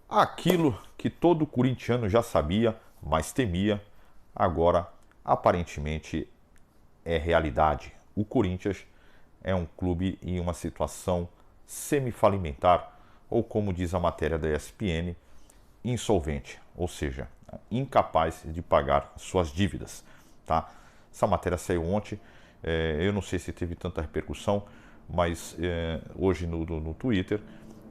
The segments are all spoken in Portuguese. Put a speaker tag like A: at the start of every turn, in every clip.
A: Aquilo que todo corintiano já sabia, mas temia, agora aparentemente é realidade. O Corinthians é um clube em uma situação semifalimentar, ou como diz a matéria da ESPN, insolvente, ou seja, incapaz de pagar suas dívidas. Tá? Essa matéria saiu ontem, eu não sei se teve tanta repercussão, mas hoje no Twitter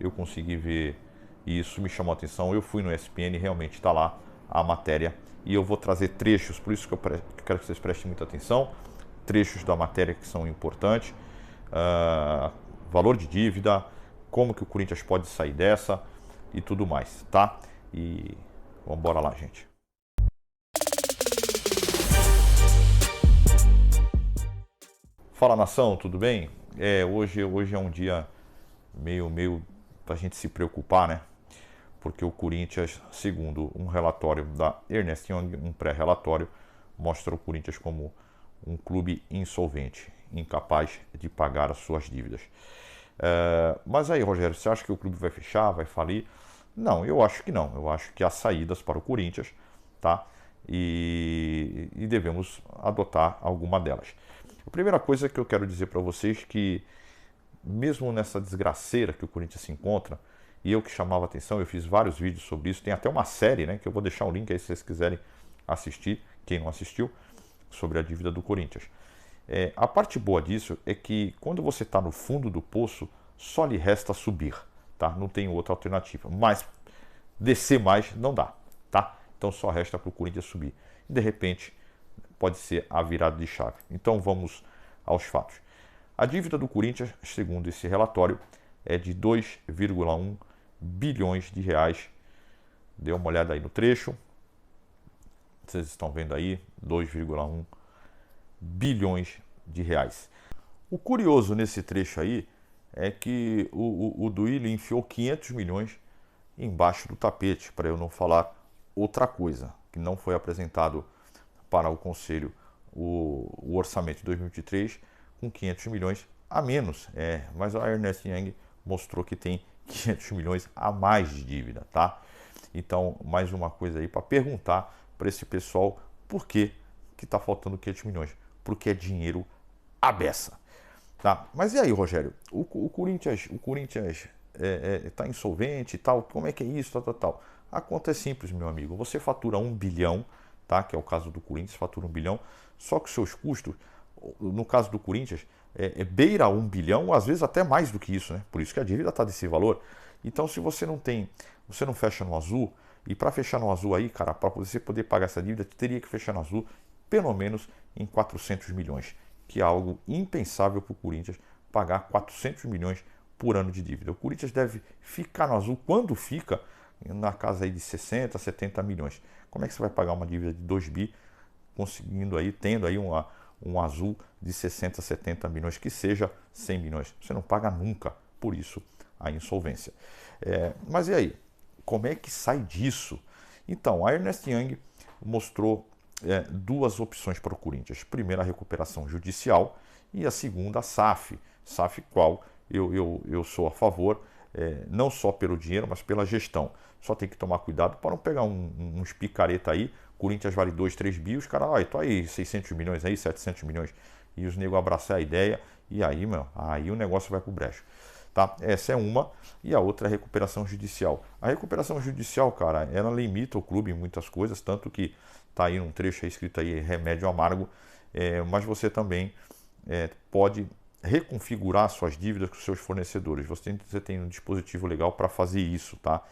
A: eu consegui ver e isso me chamou a atenção. Eu fui no ESPN, realmente está lá a matéria e eu vou trazer trechos, por isso que eu quero que vocês prestem muita atenção, trechos da matéria que são importantes, uh, valor de dívida, como que o Corinthians pode sair dessa e tudo mais, tá? E vamos embora lá, gente. Fala, nação, tudo bem? Hoje é um dia meio pra gente se preocupar, né? Porque o Corinthians, segundo um relatório da Ernest Young, um pré-relatório, mostra o Corinthians como um clube insolvente, incapaz de pagar as suas dívidas. Mas aí, Rogério, você acha que o clube vai fechar, vai falir? Não, eu acho que não. Eu acho que há saídas para o Corinthians, tá? E devemos adotar alguma delas. A primeira coisa que eu quero dizer para vocês é que, mesmo nessa desgraceira que o Corinthians se encontra, e eu que chamava atenção, eu fiz vários vídeos sobre isso, tem até uma série, né, que eu vou deixar o link aí se vocês quiserem assistir, quem não assistiu, sobre a dívida do Corinthians. A parte boa disso é que quando você está no fundo do poço, só lhe resta subir, tá? Não tem outra alternativa. Mas descer mais não dá, tá? Então só resta para o Corinthians subir. E de repente pode ser a virada de chave. Então vamos aos fatos. A dívida do Corinthians, segundo esse relatório, é de 2,1 bilhões de reais. Dê uma olhada aí no trecho. Vocês estão vendo aí, 2,1 bilhões de reais. O curioso nesse trecho aí é que o Duílio enfiou 500 milhões embaixo do tapete, para eu não falar outra coisa, que não foi apresentado para o Conselho o orçamento de 2023 com 500 milhões a menos. Mas a Ernest Young mostrou que tem 500 milhões a mais de dívida, tá? Então, mais uma coisa aí para perguntar para esse pessoal por que está faltando 500 milhões. Porque é dinheiro à beça. Tá? Mas e aí, Rogério? O Corinthians está insolvente e tal. Como é que é isso? Tal. A conta é simples, meu amigo. Você fatura 1 bilhão, tá? Que é o caso do Corinthians, fatura 1 bilhão. Só que os seus custos, no caso do Corinthians, beira 1 bilhão, às vezes até mais do que isso, né? Por isso que a dívida está desse valor. Então, se você não fecha no azul, e para fechar no azul aí, cara, para você poder pagar essa dívida, teria que fechar no azul pelo menos em 400 milhões, que é algo impensável para o Corinthians pagar 400 milhões por ano de dívida. O Corinthians deve ficar no azul, quando fica, na casa aí de 60, 70 milhões. Como é que você vai pagar uma dívida de 2 bi, conseguindo aí, tendo aí um azul de 60, 70 milhões, que seja 100 milhões? Você não paga nunca, por isso a insolvência. Mas e aí? Como é que sai disso? Então, a Ernest Young mostrou duas opções para o Corinthians. Primeiro, a recuperação judicial e a segunda, a SAF. SAF qual eu sou a favor, não só pelo dinheiro, mas pela gestão. Só tem que tomar cuidado para não pegar uns picareta aí. Corinthians vale 2, 3 bi, os caras, tô aí 600 milhões aí, 700 milhões. E os negros abraçar a ideia e aí, aí o negócio vai pro brecho. Tá? Essa é uma, e a outra é a recuperação judicial. A recuperação judicial, cara, ela limita o clube em muitas coisas, tanto que tá aí num trecho aí escrito aí remédio amargo, mas você também pode reconfigurar suas dívidas com seus fornecedores. Você tem um dispositivo legal para fazer isso, tá?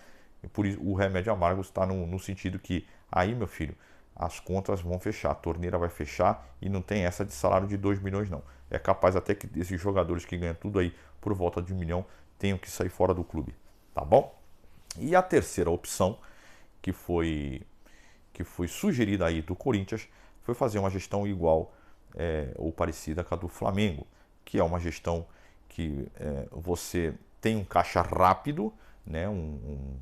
A: E por isso o remédio amargo está no sentido que aí, meu filho, as contas vão fechar, a torneira vai fechar e não tem essa de salário de 2 milhões não. É capaz até que esses jogadores que ganham tudo aí por volta de 1 milhão tenham que sair fora do clube, tá bom? E a terceira opção que foi sugerida aí do Corinthians foi fazer uma gestão igual ou parecida com a do Flamengo, que é uma gestão que você tem um caixa rápido, né?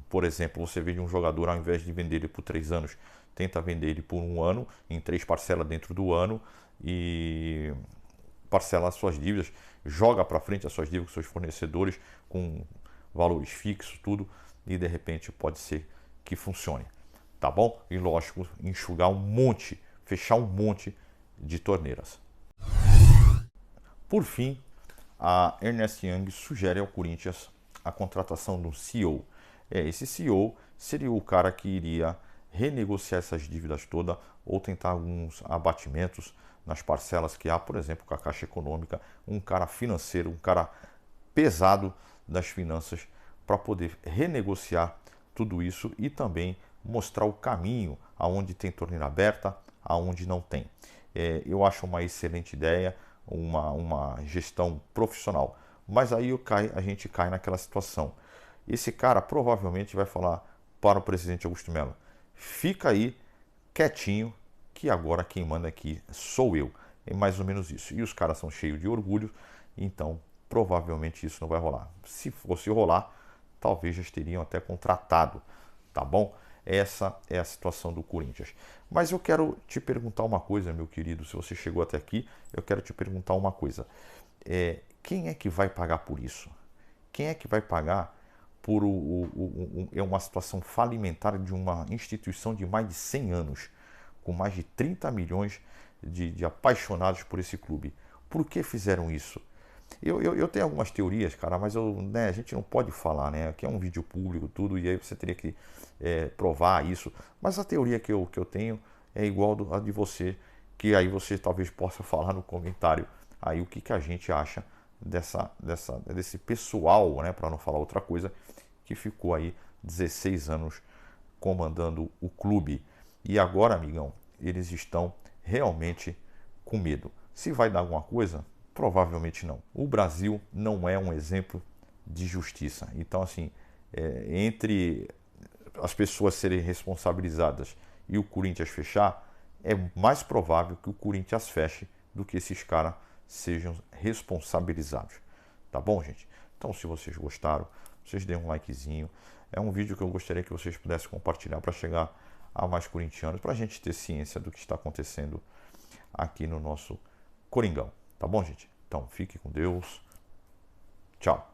A: Por exemplo, você vende um jogador, ao invés de vender ele por 3 anos, tenta vender ele por 1 ano, em 3 parcelas dentro do ano, e parcela as suas dívidas, joga para frente as suas dívidas com seus fornecedores com valores fixos, tudo. e de repente pode ser que funcione, tá bom? E lógico, enxugar um monte, fechar um monte de torneiras. Por fim, a Ernst Young sugere ao Corinthians a contratação de um CEO. Esse CEO seria o cara que iria renegociar essas dívidas todas ou tentar alguns abatimentos nas parcelas que há, por exemplo, com a Caixa Econômica, um cara financeiro, um cara pesado das finanças para poder renegociar tudo isso e também mostrar o caminho aonde tem torneira aberta, aonde não tem. Eu acho uma excelente ideia, uma gestão profissional. Mas aí a gente cai naquela situação. Esse cara provavelmente vai falar para o presidente Augusto Melo: fica aí quietinho, que agora quem manda aqui sou eu. É mais ou menos isso. E os caras são cheios de orgulho, então provavelmente isso não vai rolar. Se fosse rolar, talvez já teriam até contratado, tá bom? Essa é a situação do Corinthians. Mas eu quero te perguntar uma coisa, meu querido. Se você chegou até aqui, eu quero te perguntar uma coisa. Quem é que vai pagar por isso? Quem é que vai pagar por uma situação falimentar de uma instituição de mais de 100 anos, com mais de 30 milhões de apaixonados por esse clube? Por que fizeram isso? Eu tenho algumas teorias, cara, mas a gente não pode falar, né? Aqui é um vídeo público, tudo, e aí você teria que provar isso. Mas a teoria que eu tenho é igual a de você, que aí você talvez possa falar no comentário aí o que a gente acha desse pessoal, né? Para não falar outra coisa, que ficou aí 16 anos comandando o clube. E agora, amigão, eles estão realmente com medo. Se vai dar alguma coisa? Provavelmente não. O Brasil não é um exemplo de justiça. Então, assim, entre as pessoas serem responsabilizadas e o Corinthians fechar, é mais provável que o Corinthians feche do que esses caras sejam responsabilizados. Tá bom, gente? Então, se vocês gostaram, vocês deem um likezinho. É um vídeo que eu gostaria que vocês pudessem compartilhar para chegar a mais corintianos, para a gente ter ciência do que está acontecendo aqui no nosso Coringão. Tá bom, gente? Então, fique com Deus. Tchau.